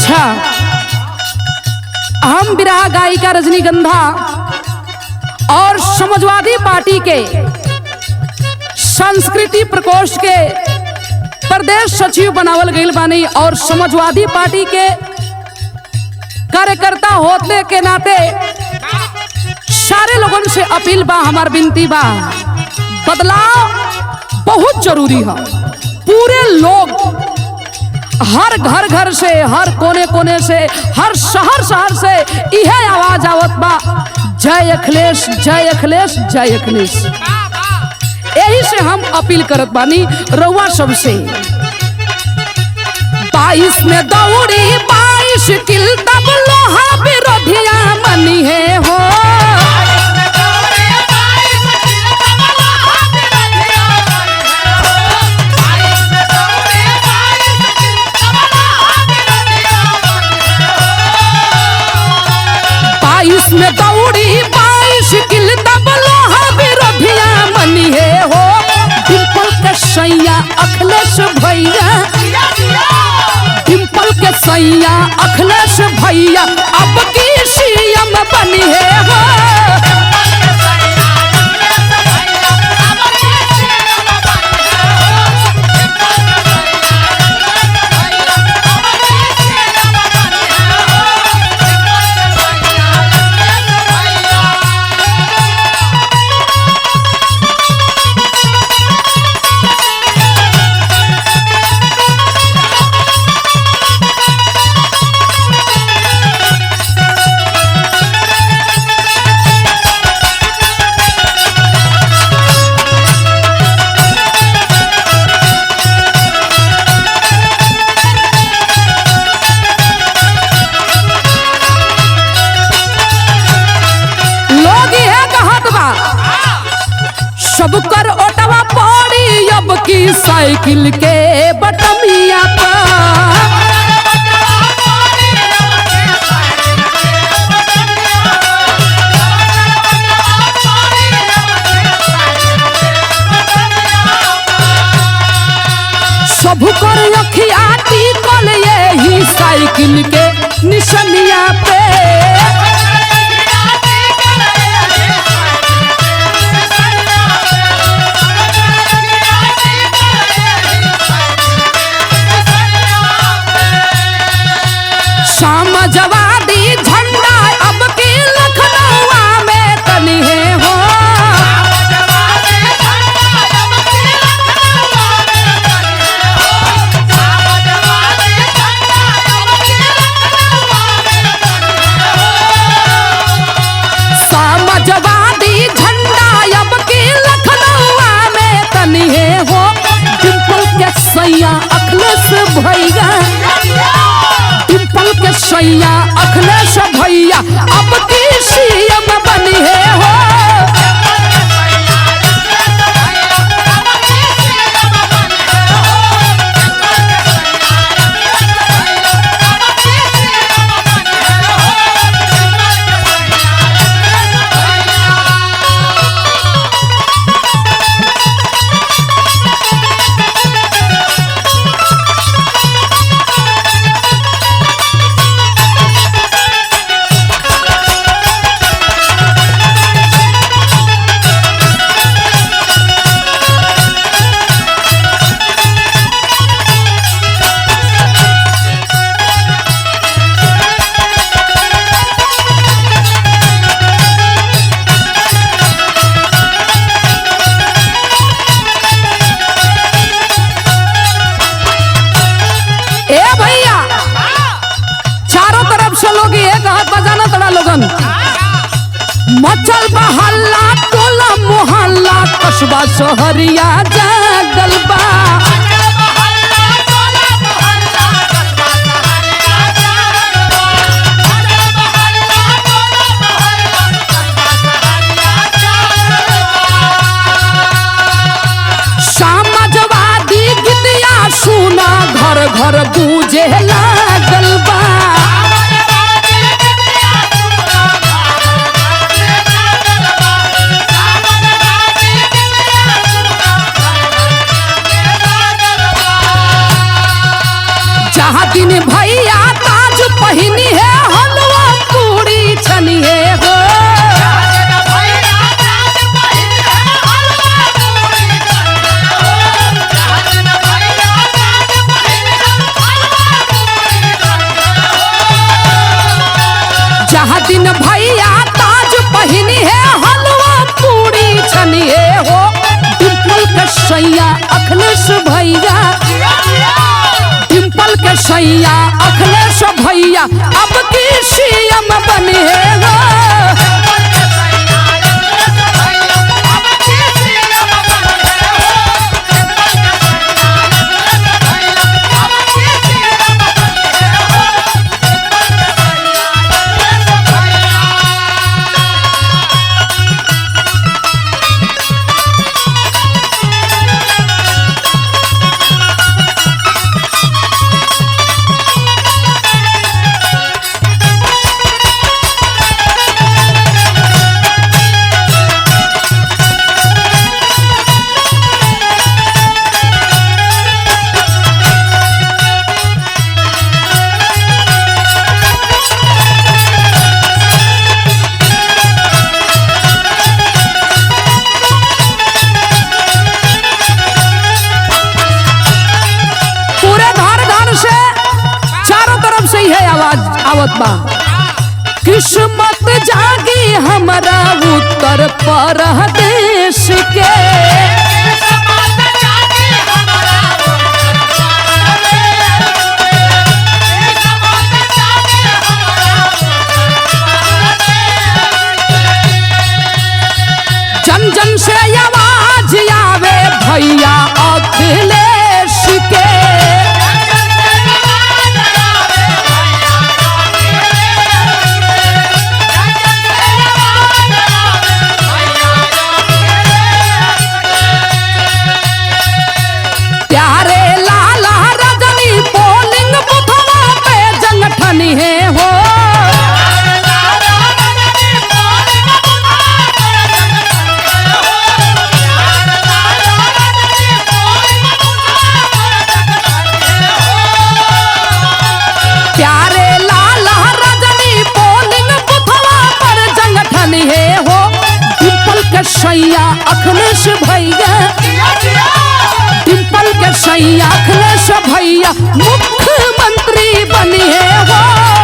अच्छा, हम विरहा गायिका रजनीगंधा और समाजवादी पार्टी के संस्कृति प्रकोष्ठ के प्रदेश सचिव बनावल गईल बानी और समाजवादी पार्टी के कार्यकर्ता होने के नाते सारे लोगों से अपील बा, हमार विनती बा, बदलाव बहुत जरूरी है। पूरे लोग हर घर घर से, हर कोने कोने से, हर शहर शहर से यह आवाज आवत बा, जय अखिलेश, जय अखिलेश, जय अखिलेश। यही से हम अपील करत बानी रउआ सबसे। 22 में दौड़ी 22 किल तब लोहा विरोधिया मनी है हो। में दौड़ी 22 किल तब लोहा विरोधिया मनी है हो। डिम्पल के सैया अखिलेश भैया, डिम्पल के सैया अखिलेश भैया अब की सीएम बनी है हो। सब कर ओटवा पड़ी अब की साइकिल के बटमिया पर। सब कर अखिया टिकल यही साइकिल के निशानिया पे। समाजवादी झंडा अब की लखनऊ में तनी है हो। समाजवादी झंडा अब की लखनऊ में तनी है हो। डिम्पल के सैया अखिलेश भैया, डिम्पल के सैया अखिलेश भैया अब की सीएम बनी है हो। मचल बहल्ला टोला मोहल्ला कस्बा शहरिया जागल बा। समाजवादी गीतिया सुना घर घर गूंजे लागल बा। दिन भैया ताज सैया अखिलेश भैया अब की सीएम बनी है हो। आवत बा किस्मत जागी हमारा उत्तर प्रदेश के। जन जन से आवाज आवे भैया अखिलेश के। सैया अखिलेश भैया डिंपल के सैया अखिलेश भैया मुख्यमंत्री बनी है वो।